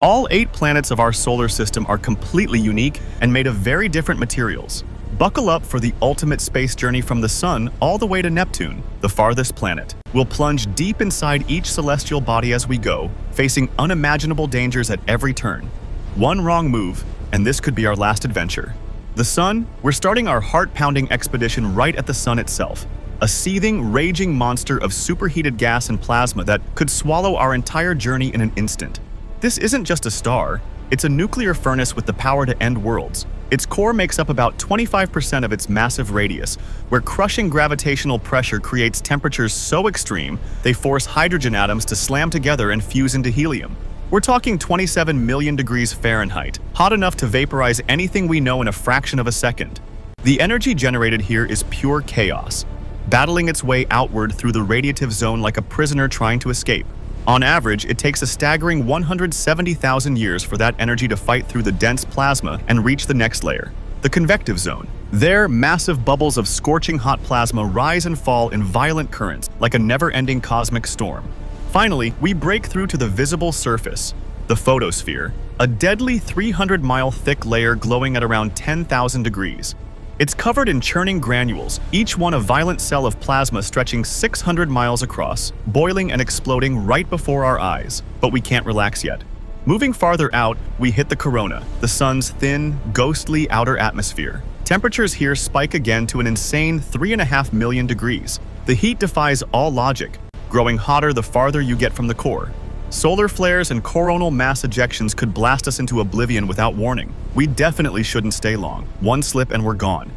All 8 planets of our solar system are completely unique and made of very different materials. Buckle up for the ultimate space journey from the Sun all the way to Neptune, the farthest planet. We'll plunge deep inside each celestial body as we go, facing unimaginable dangers at every turn. One wrong move, and this could be our last adventure. The Sun, we're starting our heart-pounding expedition right at the Sun itself. A seething, raging monster of superheated gas and plasma that could swallow our entire journey in an instant. This isn't just a star, it's a nuclear furnace with the power to end worlds. Its core makes up about 25% of its massive radius, where crushing gravitational pressure creates temperatures so extreme they force hydrogen atoms to slam together and fuse into helium. We're talking 27 million degrees Fahrenheit, hot enough to vaporize anything we know in a fraction of a second. The energy generated here is pure chaos, battling its way outward through the radiative zone like a prisoner trying to escape. On average, it takes a staggering 170,000 years for that energy to fight through the dense plasma and reach the next layer, the convective zone. There, massive bubbles of scorching hot plasma rise and fall in violent currents, like a never-ending cosmic storm. Finally, we break through to the visible surface, the photosphere, a deadly 300-mile thick layer glowing at around 10,000 degrees. It's covered in churning granules, each one a violent cell of plasma stretching 600 miles across, boiling and exploding right before our eyes. But we can't relax yet. Moving farther out, we hit the corona, the Sun's thin, ghostly outer atmosphere. Temperatures here spike again to an insane 3.5 million degrees. The heat defies all logic, growing hotter the farther you get from the core. Solar flares and coronal mass ejections could blast us into oblivion without warning. We definitely shouldn't stay long. One slip and we're gone.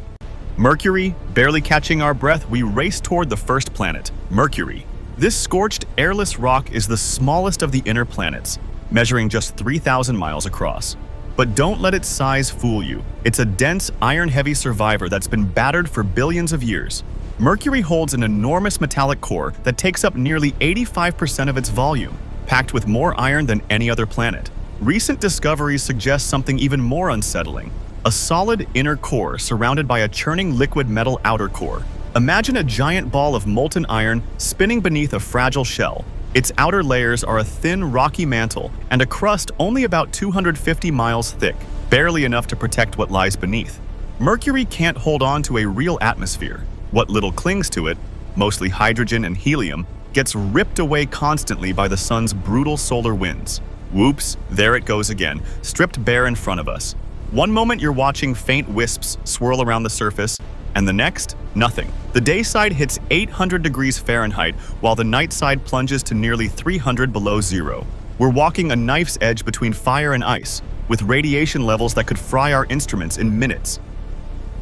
Mercury, barely catching our breath, we race toward the first planet, Mercury. This scorched, airless rock is the smallest of the inner planets, measuring just 3,000 miles across. But don't let its size fool you. It's a dense, iron-heavy survivor that's been battered for billions of years. Mercury holds an enormous metallic core that takes up nearly 85% of its volume, packed with more iron than any other planet. Recent discoveries suggest something even more unsettling: a solid inner core surrounded by a churning liquid metal outer core. Imagine a giant ball of molten iron spinning beneath a fragile shell. Its outer layers are a thin, rocky mantle and a crust only about 250 miles thick, barely enough to protect what lies beneath. Mercury can't hold on to a real atmosphere. What little clings to it, mostly hydrogen and helium, gets ripped away constantly by the Sun's brutal solar winds. Whoops, there it goes again, stripped bare in front of us. One moment you're watching faint wisps swirl around the surface, and the next, nothing. The day side hits 800 degrees Fahrenheit, while the night side plunges to nearly 300 below zero. We're walking a knife's edge between fire and ice, with radiation levels that could fry our instruments in minutes.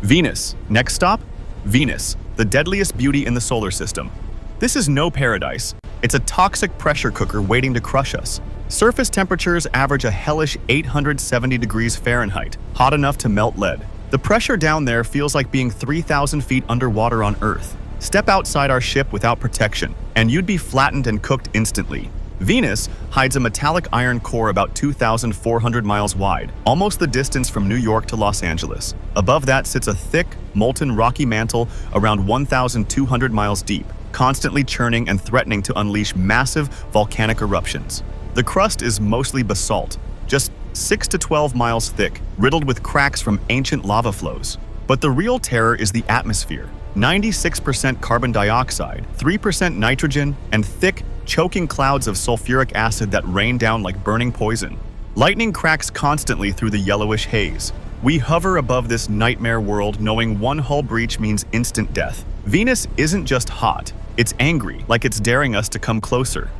Venus. Next stop? Venus, the deadliest beauty in the solar system. This is no paradise. It's a toxic pressure cooker waiting to crush us. Surface temperatures average a hellish 870 degrees Fahrenheit, hot enough to melt lead. The pressure down there feels like being 3,000 feet underwater on Earth. Step outside our ship without protection, and you'd be flattened and cooked instantly. Venus hides a metallic iron core about 2,400 miles wide, almost the distance from New York to Los Angeles. Above that sits a thick, molten rocky mantle around 1,200 miles deep, constantly churning and threatening to unleash massive volcanic eruptions. The crust is mostly basalt, just 6 to 12 miles thick, riddled with cracks from ancient lava flows. But the real terror is the atmosphere. 96% carbon dioxide, 3% nitrogen, and thick, choking clouds of sulfuric acid that rain down like burning poison. Lightning cracks constantly through the yellowish haze. We hover above this nightmare world, knowing one hull breach means instant death. Venus isn't just hot, it's angry, like it's daring us to come closer.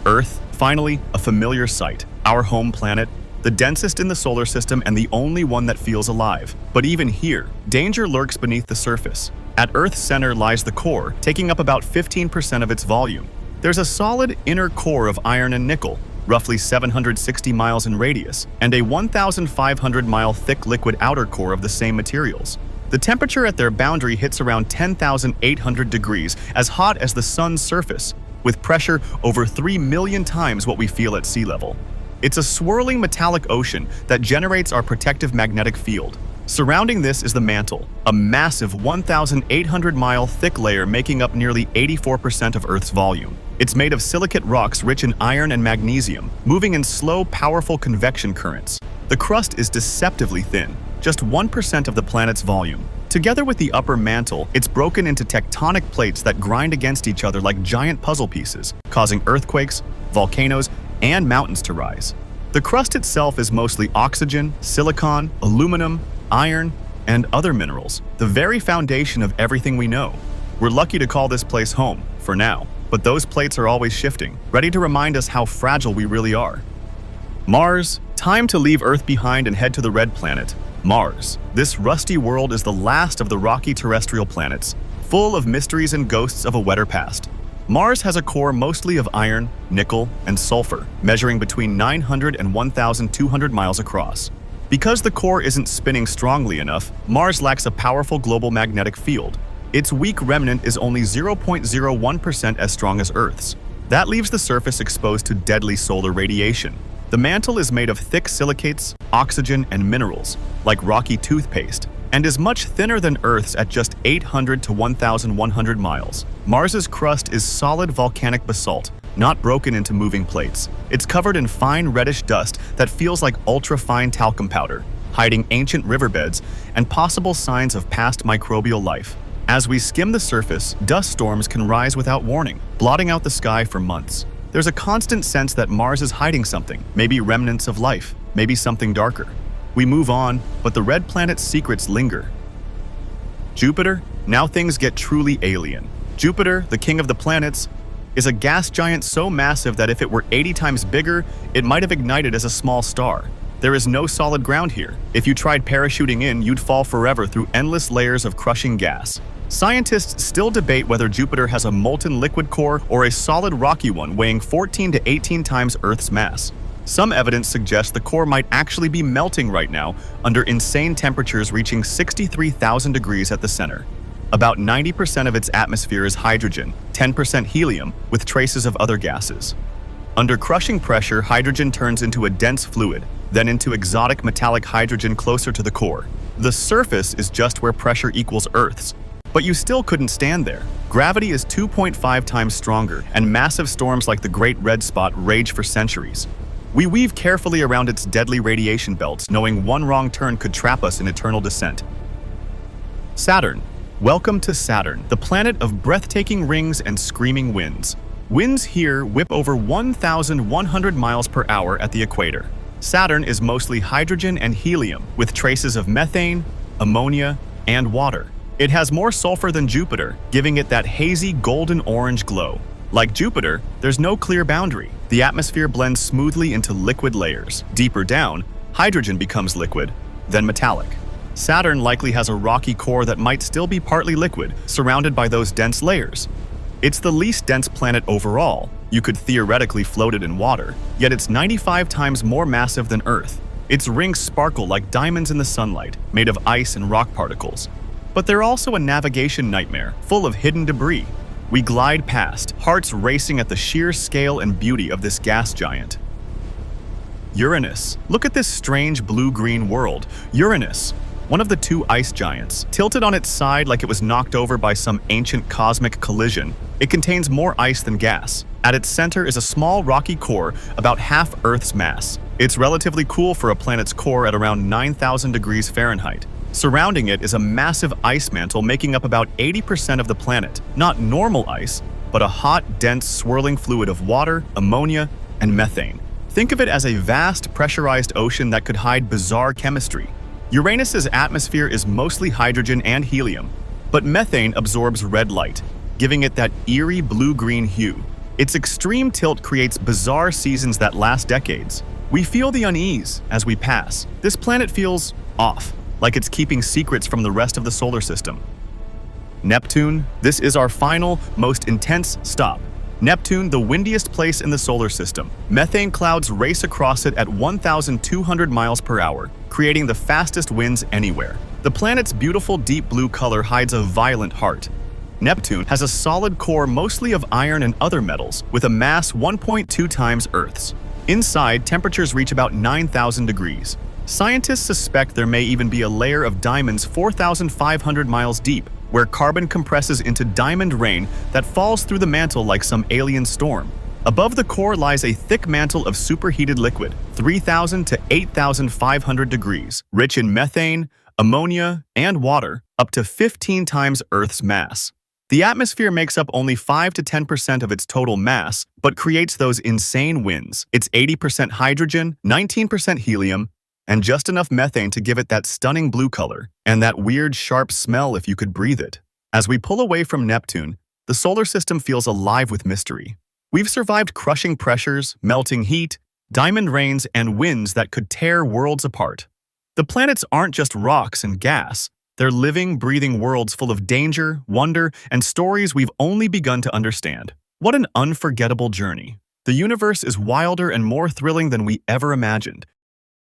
Earth, finally, a familiar sight. Our home planet, the densest in the solar system and the only one that feels alive. But even here, danger lurks beneath the surface. At Earth's center lies the core, taking up about 15% of its volume. There's a solid inner core of iron and nickel, roughly 760 miles in radius, and a 1,500-mile thick liquid outer core of the same materials. The temperature at their boundary hits around 10,800 degrees, as hot as the Sun's surface, with pressure over 3 million times what we feel at sea level. It's a swirling metallic ocean that generates our protective magnetic field. Surrounding this is the mantle, a massive 1,800-mile thick layer making up nearly 84% of Earth's volume. It's made of silicate rocks rich in iron and magnesium, moving in slow, powerful convection currents. The crust is deceptively thin, just 1% of the planet's volume. Together with the upper mantle, it's broken into tectonic plates that grind against each other like giant puzzle pieces, causing earthquakes, volcanoes, and mountains to rise. The crust itself is mostly oxygen, silicon, aluminum, iron, and other minerals, the very foundation of everything we know. We're lucky to call this place home, for now, but those plates are always shifting, ready to remind us how fragile we really are. Mars, time to leave Earth behind and head to the red planet, Mars. This rusty world is the last of the rocky terrestrial planets, full of mysteries and ghosts of a wetter past. Mars has a core mostly of iron, nickel, and sulfur, measuring between 900 and 1,200 miles across. Because the core isn't spinning strongly enough, Mars lacks a powerful global magnetic field. Its weak remnant is only 0.01% as strong as Earth's. That leaves the surface exposed to deadly solar radiation. The mantle is made of thick silicates, oxygen, and minerals, like rocky toothpaste, and is much thinner than Earth's at just 800 to 1,100 miles. Mars's crust is solid volcanic basalt, not broken into moving plates. It's covered in fine reddish dust that feels like ultra-fine talcum powder, hiding ancient riverbeds and possible signs of past microbial life. As we skim the surface, dust storms can rise without warning, blotting out the sky for months. There's a constant sense that Mars is hiding something, maybe remnants of life, maybe something darker. We move on, but the red planet's secrets linger. Jupiter? Now things get truly alien. Jupiter, the king of the planets, is a gas giant so massive that if it were 80 times bigger, it might have ignited as a small star. There is no solid ground here. If you tried parachuting in, you'd fall forever through endless layers of crushing gas. Scientists still debate whether Jupiter has a molten liquid core or a solid rocky one weighing 14 to 18 times Earth's mass. Some evidence suggests the core might actually be melting right now under insane temperatures reaching 63,000 degrees at the center. About 90% of its atmosphere is hydrogen, 10% helium, with traces of other gases. Under crushing pressure, hydrogen turns into a dense fluid, then into exotic metallic hydrogen closer to the core. The surface is just where pressure equals Earth's. But you still couldn't stand there. Gravity is 2.5 times stronger, and massive storms like the Great Red Spot rage for centuries. We weave carefully around its deadly radiation belts, knowing one wrong turn could trap us in eternal descent. Saturn. Welcome to Saturn, the planet of breathtaking rings and screaming winds. Winds here whip over 1,100 miles per hour at the equator. Saturn is mostly hydrogen and helium, with traces of methane, ammonia, and water. It has more sulfur than Jupiter, giving it that hazy golden-orange glow. Like Jupiter, there's no clear boundary. The atmosphere blends smoothly into liquid layers. Deeper down, hydrogen becomes liquid, then metallic. Saturn likely has a rocky core that might still be partly liquid, surrounded by those dense layers. It's the least dense planet overall. You could theoretically float it in water, yet it's 95 times more massive than Earth. Its rings sparkle like diamonds in the sunlight, made of ice and rock particles. But they're also a navigation nightmare, full of hidden debris. We glide past, hearts racing at the sheer scale and beauty of this gas giant. Uranus. Look at this strange blue-green world. Uranus, one of the two ice giants, tilted on its side like it was knocked over by some ancient cosmic collision. It contains more ice than gas. At its center is a small rocky core about half Earth's mass. It's relatively cool for a planet's core at around 9,000 degrees Fahrenheit. Surrounding it is a massive ice mantle making up about 80% of the planet. Not normal ice, but a hot, dense, swirling fluid of water, ammonia, and methane. Think of it as a vast, pressurized ocean that could hide bizarre chemistry. Uranus's atmosphere is mostly hydrogen and helium, but methane absorbs red light, giving it that eerie blue-green hue. Its extreme tilt creates bizarre seasons that last decades. We feel the unease as we pass. This planet feels off, like it's keeping secrets from the rest of the solar system. Neptune. This is our final, most intense stop. Neptune, the windiest place in the solar system. Methane clouds race across it at 1,200 miles per hour, creating the fastest winds anywhere. The planet's beautiful deep blue color hides a violent heart. Neptune has a solid core mostly of iron and other metals, with a mass 1.2 times Earth's. Inside, temperatures reach about 9,000 degrees. Scientists suspect there may even be a layer of diamonds 4,500 miles deep, where carbon compresses into diamond rain that falls through the mantle like some alien storm. Above the core lies a thick mantle of superheated liquid, 3,000 to 8,500 degrees, rich in methane, ammonia, and water, up to 15 times Earth's mass. The atmosphere makes up only 5 to 10% of its total mass, but creates those insane winds. It's 80% hydrogen, 19% helium, and just enough methane to give it that stunning blue color, and that weird sharp smell if you could breathe it. As we pull away from Neptune, the solar system feels alive with mystery. We've survived crushing pressures, melting heat, diamond rains, and winds that could tear worlds apart. The planets aren't just rocks and gas. They're living, breathing worlds full of danger, wonder, and stories we've only begun to understand. What an unforgettable journey. The universe is wilder and more thrilling than we ever imagined,